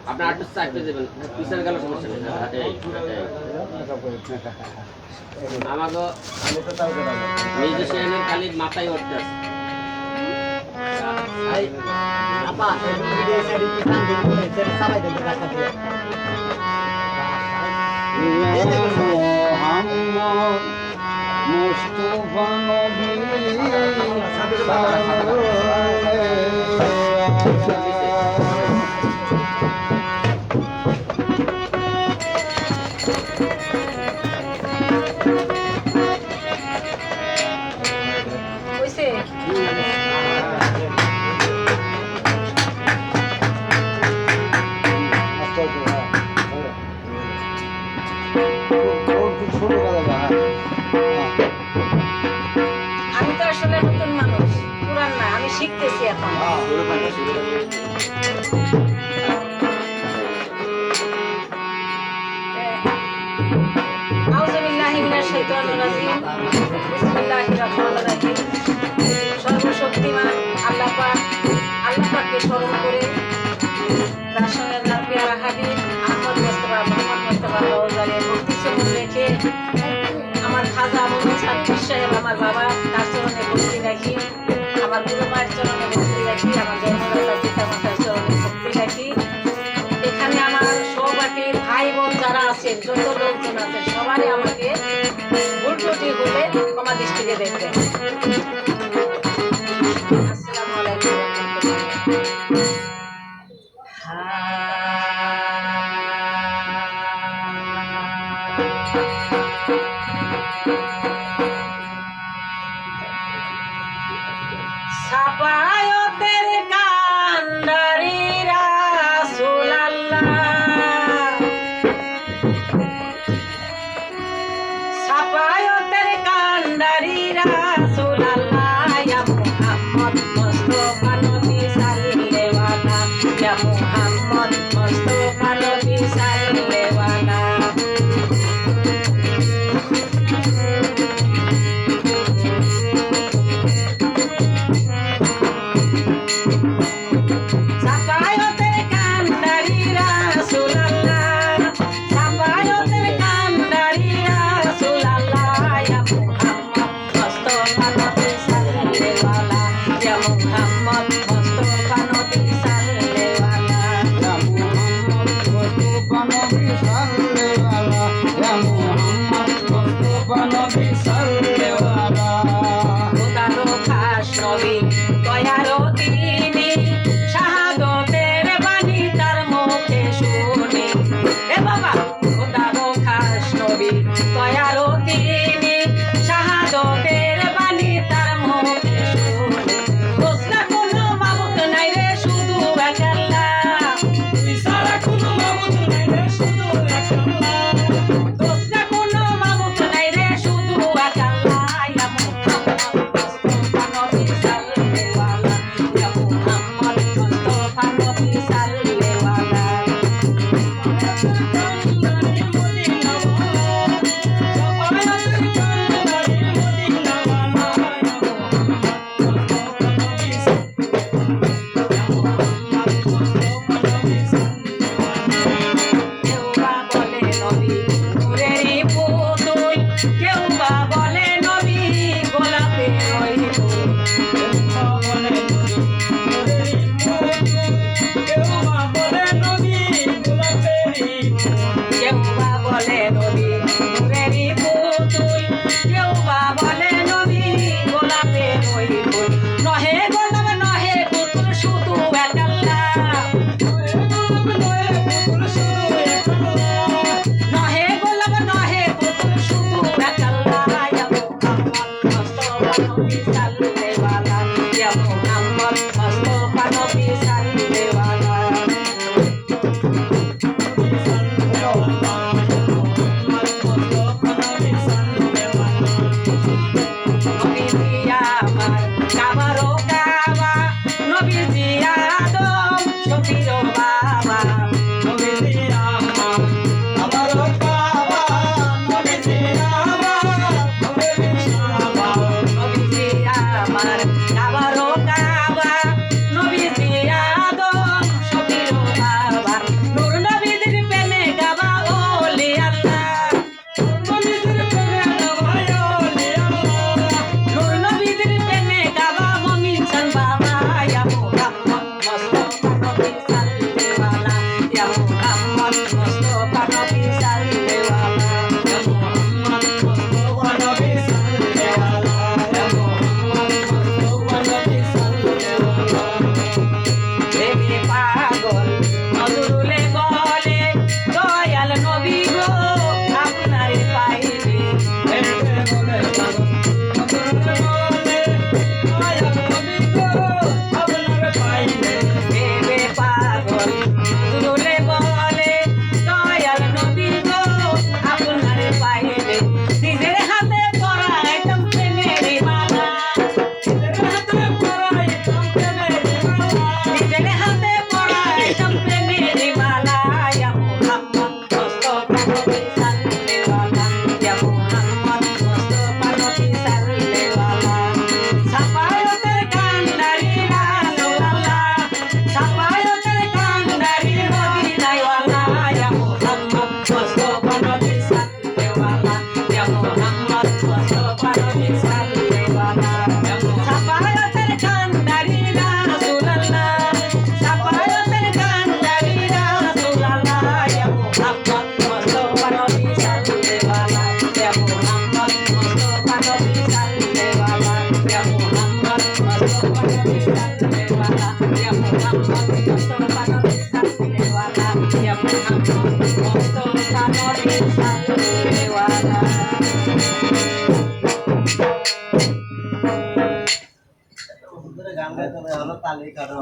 আপনার আটটা চাইতে দেবেন পিছনে গেল সমস্যা নেই আমাকে নিজস্ব খালি মাথায় উঠতে আছে মুস্তফা নবী আমি তো আসলে নতুন মানুষ, পুরান না, আমি শিখতেছি এখন। আউযু বিল্লাহি মিনাশ শাইতানির রাজিম। বিসমিল্লাহির রহমানির রহিম। সর্বশক্তিমান আল্লাহ পাককে স্মরণ করে তার সঙ্গে তার পেয়ারা হাবিব আহমদ মুস্তাফা মুহাম্মদ মুস্তাফা রওজারে ভক্তি চরণ রেখে আমার খাজা আবু হাসান পীর সাহেব আমার বাবা তার চরণে ভক্তি রাখি, আমার গুরু মায়ের চরণে ভক্তি রাখি, আমার জন্মদাতা পিতা মাতার চরণে ভক্তি রাখি। এখানে আমার সহপাঠী ভাই বোন যারা আছেন, যত লোকজন আছেন, সবারই আমাকে ভুল ত্রুটি হলে ক্ষমা দৃষ্টিতে দেখবেন। আসসালামু আলাইকুম ওয়া রাহমাতুল্লাহ। সাফায়তের কান্ডারি রাসূলুল্লাহ, সাফায়তের কান্ডারি রাসূলুল্লাহ, ইয়া মুহাম্মদ মুস্তাফা নবী সাল্লাল্লাহু আলাইহি, ইয়া মুহাম্মদ মুস্তাফা নবী সাল্লাল্লাহু আলাইহি। कामने वाला গান গাইতে হবে, হলো তালি কারো